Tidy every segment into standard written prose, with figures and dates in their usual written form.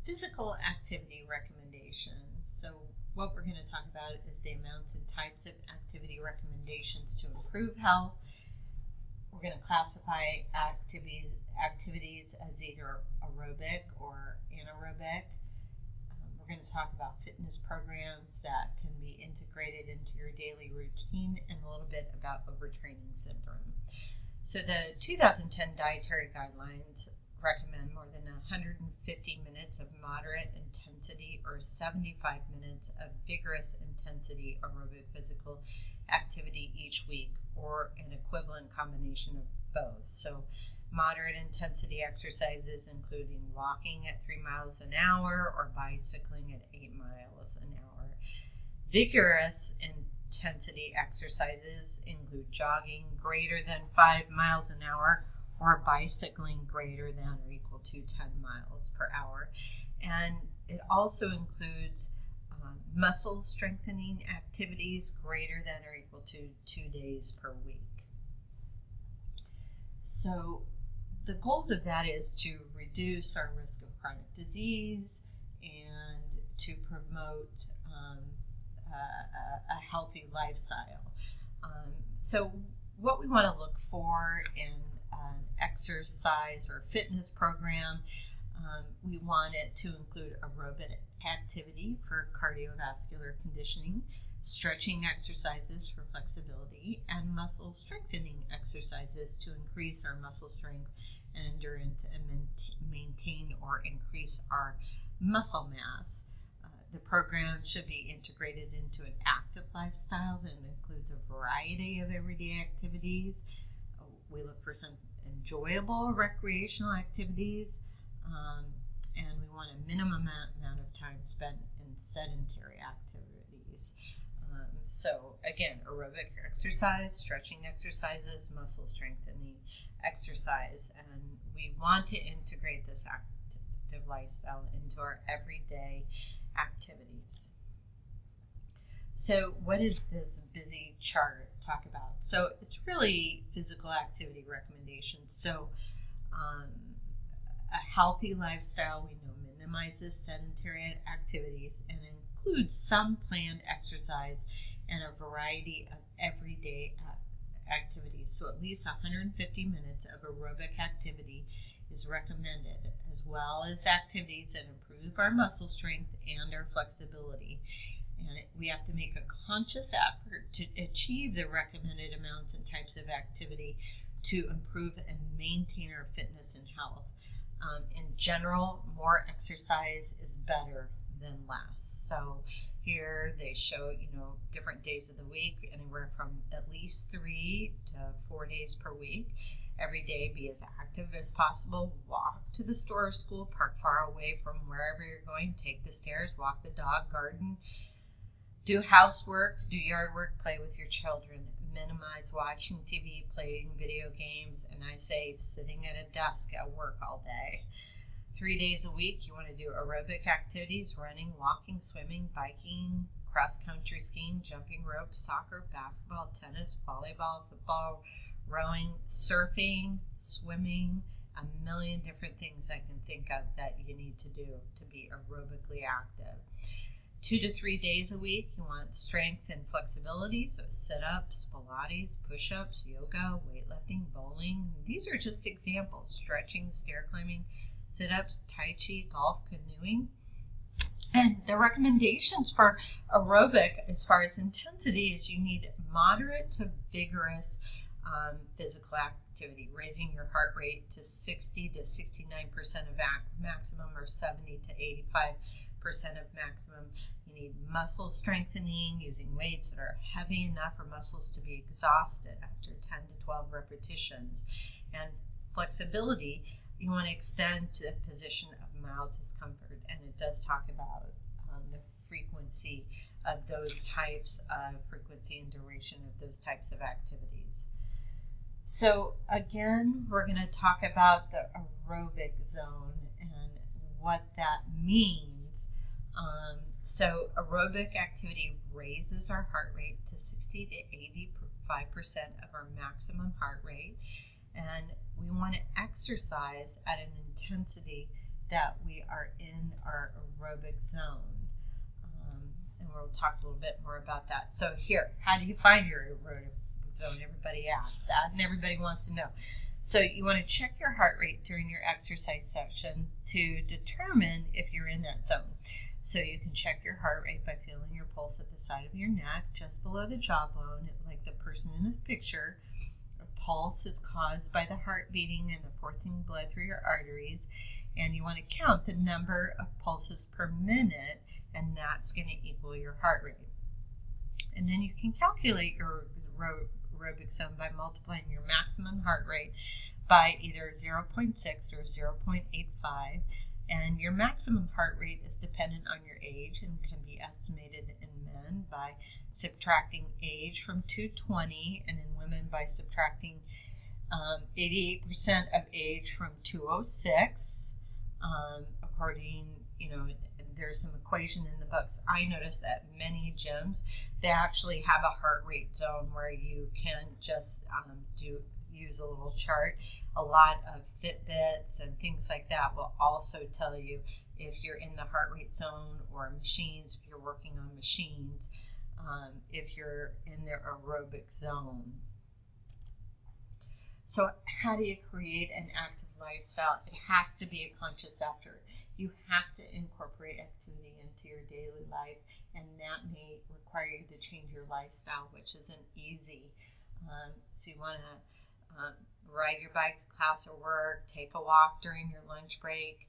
Physical activity recommendations. So what we're going to talk about is the amounts and types of activity recommendations to improve health. We're going to classify activities as either aerobic or anaerobic. We're going to talk about fitness programs that can be integrated into your daily routine, and a little bit about overtraining syndrome. So the 2010 dietary guidelines recommend more than 150 minutes of moderate intensity or 75 minutes of vigorous intensity aerobic physical activity each week, or an equivalent combination of both. So moderate intensity exercises including walking at 3 miles an hour or bicycling at 8 miles an hour. Vigorous intensity exercises include jogging greater than 5 miles an hour or bicycling greater than or equal to 10 miles per hour. And it also includes muscle strengthening activities greater than or equal to 2 days per week. So the goals of that is to reduce our risk of chronic disease and to promote a healthy lifestyle. So what we want to look for in an exercise or fitness program, we want it to include aerobic activity for cardiovascular conditioning, stretching exercises for flexibility, and muscle strengthening exercises to increase our muscle strength and endurance and maintain or increase our muscle mass. The program should be integrated into an active lifestyle that includes a variety of everyday activities. We look for some enjoyable recreational activities, and we want a minimum amount of time spent in sedentary activities. So again, aerobic exercise, stretching exercises, muscle strengthening exercise, and we want to integrate this active lifestyle into our everyday activities. So what is this busy chart talk about? So it's really physical activity recommendations. So a healthy lifestyle, we know, minimizes sedentary activities and includes some planned exercise and a variety of everyday activities. So at least 150 minutes of aerobic activity is recommended, as well as activities that improve our muscle strength and our flexibility. And we have to make a conscious effort to achieve the recommended amounts and types of activity to improve and maintain our fitness and health. In general, more exercise is better than less. So here they show, different days of the week, anywhere from at least 3 to 4 days per week. Every day be as active as possible. Walk to the store or school, park far away from wherever you're going, take the stairs, walk the dog, garden, do housework, do yard work, play with your children. Minimize watching TV, playing video games, and I say sitting at a desk at work all day. 3 days a week, you want to do aerobic activities, running, walking, swimming, biking, cross-country skiing, jumping rope, soccer, basketball, tennis, volleyball, football, rowing, surfing, swimming, a million different things I can think of that you need to do to be aerobically active. 2 to 3 days a week, you want strength and flexibility, so sit-ups, Pilates, push-ups, yoga, weightlifting, bowling. These are just examples. Stretching, stair climbing, sit-ups, tai chi, golf, canoeing. And the recommendations for aerobic as far as intensity is you need moderate to vigorous physical activity, raising your heart rate to 60 to 69% of maximum, or 70 to 85% of maximum. You need muscle strengthening using weights that are heavy enough for muscles to be exhausted after 10 to 12 repetitions. And flexibility, you want to extend to a position of mild discomfort, and it does talk about the frequency of those types of frequency and duration of those types of activities. So again, we're going to talk about the aerobic zone and what that means. So aerobic activity raises our heart rate to 60 to 85% of our maximum heart rate, and we want to exercise at an intensity that we are in our aerobic zone. And we'll talk a little bit more about that. So here, how do you find your aerobic zone? Everybody asks that, and everybody wants to know. So you want to check your heart rate during your exercise session to determine if you're in that zone. So you can check your heart rate by feeling your pulse at the side of your neck, just below the jawbone, like the person in this picture. A pulse is caused by the heart beating and the forcing blood through your arteries, and you want to count the number of pulses per minute, and that's going to equal your heart rate. And then you can calculate your aerobic zone by multiplying your maximum heart rate by either 0.6 or 0.85. And your maximum heart rate is dependent on your age and can be estimated in men by subtracting age from 220, and in women by subtracting 88% of age from 206. According, there's some equation in the books. I notice at many gyms, they actually have a heart rate zone where you can just use a little chart. A lot of Fitbits and things like that will also tell you if you're in the heart rate zone, or machines, if you're working on machines, if you're in the aerobic zone. So how do you create an active lifestyle? It has to be a conscious effort. You have to incorporate activity into your daily life, and that may require you to change your lifestyle, which isn't easy. So you want to ride your bike to class or work, take a walk during your lunch break,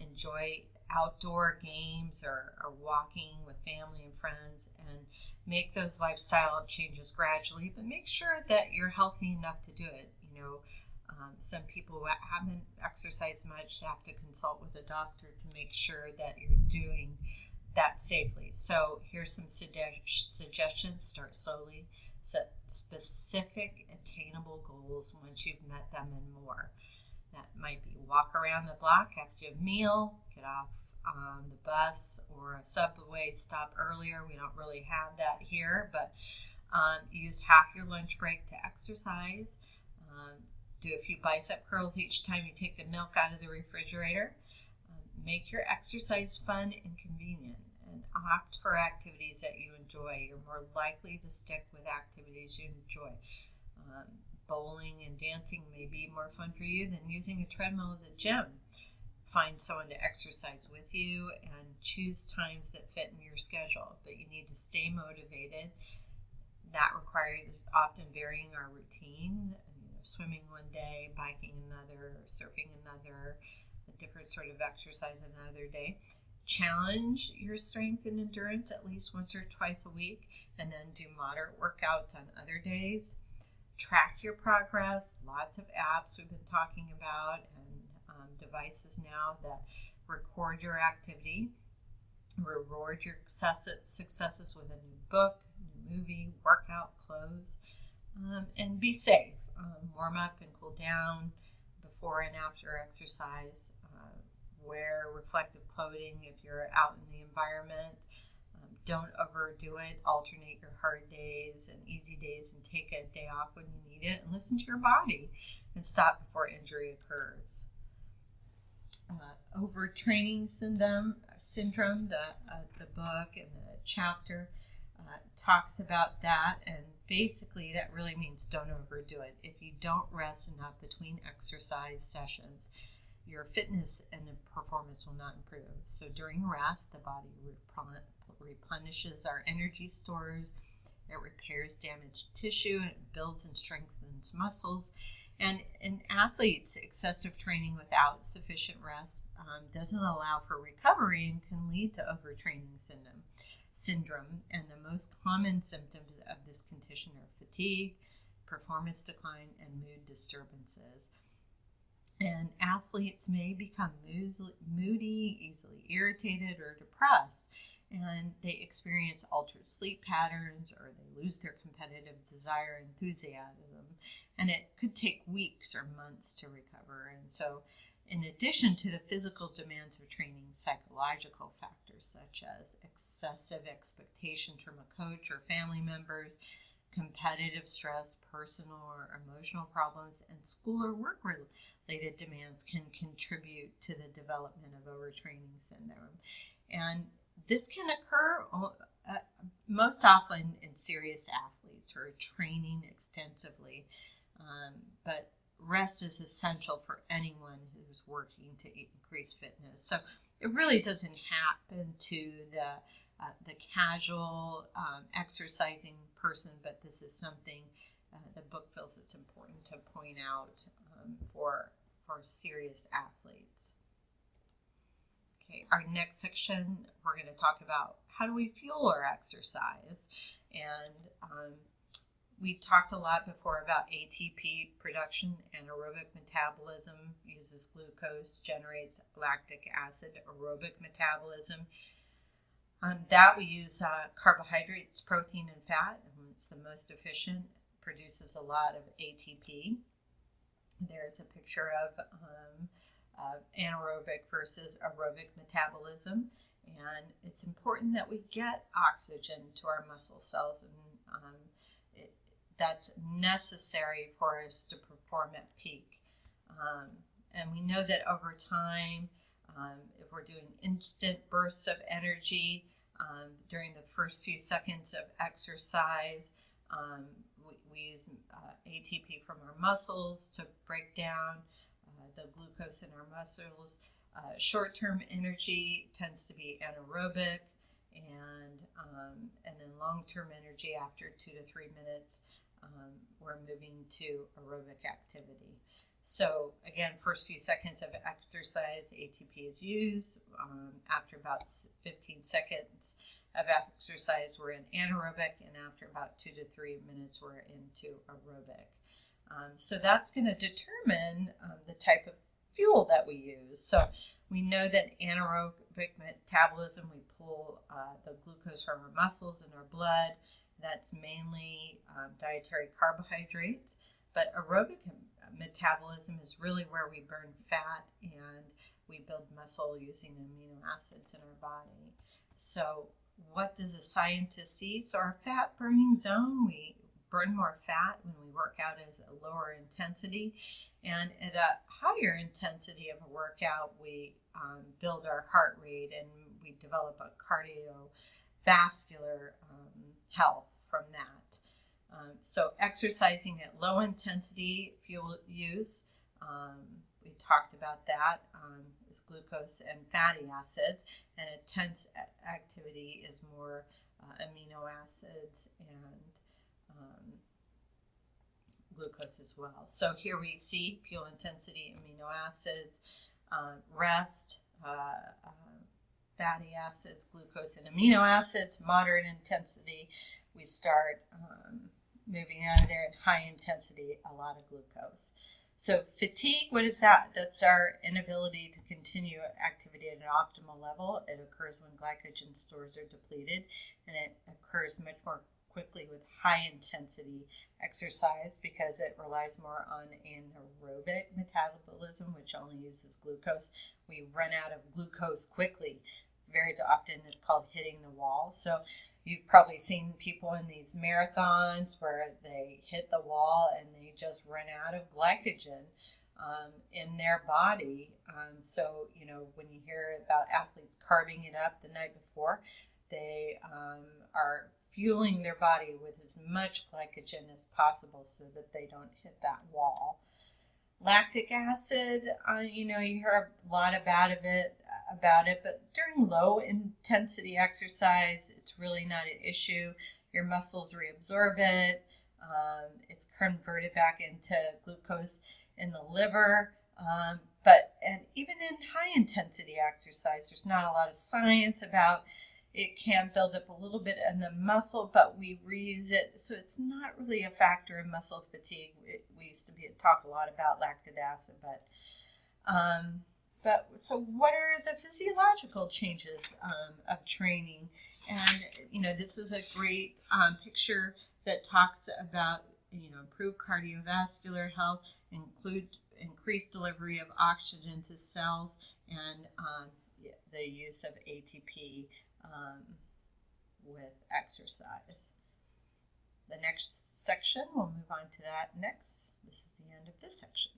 enjoy outdoor games or walking with family and friends, and make those lifestyle changes gradually, but make sure that you're healthy enough to do it. Some people who haven't exercised much have to consult with a doctor to make sure that you're doing that safely. So here's some suggestions. Start slowly. Set specific, attainable goals once you've met them and more. That might be walk around the block after a meal, get off the bus or a subway stop earlier. We don't really have that here, but use half your lunch break to exercise. Do a few bicep curls each time you take the milk out of the refrigerator. Make your exercise fun and convenient, and opt for activities that you enjoy. You're more likely to stick with activities you enjoy. Bowling and dancing may be more fun for you than using a treadmill at the gym. Find someone to exercise with you and choose times that fit in your schedule, but you need to stay motivated. That requires often varying our routine. Swimming one day, biking another, surfing another, a different sort of exercise another day. Challenge your strength and endurance at least once or twice a week, and then do moderate workouts on other days. Track your progress. Lots of apps we've been talking about, and devices now that record your activity. Reward your successes with a new book, new movie, workout, clothes, and be safe. Warm up and cool down before and after exercise. Wear reflective clothing if you're out in the environment. Don't overdo it. Alternate your hard days and easy days, and take a day off when you need it, and listen to your body and stop before injury occurs. Overtraining syndrome, the book and the chapter talks about that, and basically that really means don't overdo it. If you don't rest enough between exercise sessions, your fitness and performance will not improve. So during rest, the body replenishes our energy stores, it repairs damaged tissue, and it builds and strengthens muscles. And in athletes, excessive training without sufficient rest doesn't allow for recovery and can lead to overtraining syndrome. And the most common symptoms of this condition are fatigue, performance decline, and mood disturbances. And athletes may become moody, easily irritated, or depressed, and they experience altered sleep patterns, or they lose their competitive desire and enthusiasm, and it could take weeks or months to recover. And so, in addition to the physical demands of training, psychological factors such as excessive expectations from a coach or family members competitive stress, personal or emotional problems, and school or work-related demands can contribute to the development of overtraining syndrome. And this can occur most often in serious athletes who are training extensively, but rest is essential for anyone who's working to increase fitness. So it really doesn't happen to the casual exercising person, but this is something the book feels it's important to point out for serious athletes. Okay, our next section, we're going to talk about how do we fuel our exercise. And we talked a lot before about ATP production. Anaerobic metabolism uses glucose, generates lactic acid. Aerobic metabolism, that we use carbohydrates, protein, and fat. And it's the most efficient, produces a lot of ATP. There's a picture of anaerobic versus aerobic metabolism. And it's important that we get oxygen to our muscle cells, and that's necessary for us to perform at peak. And we know that over time, if we're doing instant bursts of energy during the first few seconds of exercise, we use ATP from our muscles to break down the glucose in our muscles. Short-term energy tends to be anaerobic, and then long-term energy after 2 to 3 minutes, we're moving to aerobic activity. So again, first few seconds of exercise, ATP is used. After about 15 seconds of exercise, we're in anaerobic, and after about 2 to 3 minutes, we're into aerobic. So that's going to determine the type of fuel that we use. So we know that anaerobic metabolism, we pull the glucose from our muscles and our blood. That's mainly dietary carbohydrates. But aerobic metabolism is really where we burn fat and we build muscle using amino acids in our body. So what does a scientist see? So our fat burning zone, we burn more fat when we work out as a lower intensity. And at a higher intensity of a workout, we build our heart rate and we develop a cardiovascular health from that. So exercising at low intensity fuel use, we talked about that, is glucose and fatty acids, and intense activity is more amino acids and glucose as well. So here we see fuel intensity, amino acids, rest, fatty acids, glucose, and amino acids. Moderate intensity, we start moving out of there, and high intensity, a lot of glucose. So fatigue, what is that? That's our inability to continue activity at an optimal level. It occurs when glycogen stores are depleted, and it occurs much more quickly with high intensity exercise because it relies more on anaerobic metabolism, which only uses glucose. We run out of glucose quickly. Very often it's called hitting the wall. So you've probably seen people in these marathons where they hit the wall and they just run out of glycogen in their body. So, you know, when you hear about athletes carving it up the night before, they are fueling their body with as much glycogen as possible so that they don't hit that wall. Lactic acid, you know, you hear a lot about it, but during low intensity exercise, it's really not an issue. Your muscles reabsorb it. It's converted back into glucose in the liver. And even in high intensity exercise, there's not a lot of science about it. Can build up a little bit in the muscle, but we reuse it, so it's not really a factor in muscle fatigue. We used to talk a lot about lactic acid, but so what are the physiological changes of training? And you know, this is a great picture that talks about, you know, improved cardiovascular health, increased delivery of oxygen to cells, and the use of ATP with exercise. the next section, we'll move on to that next. This is the end of this section.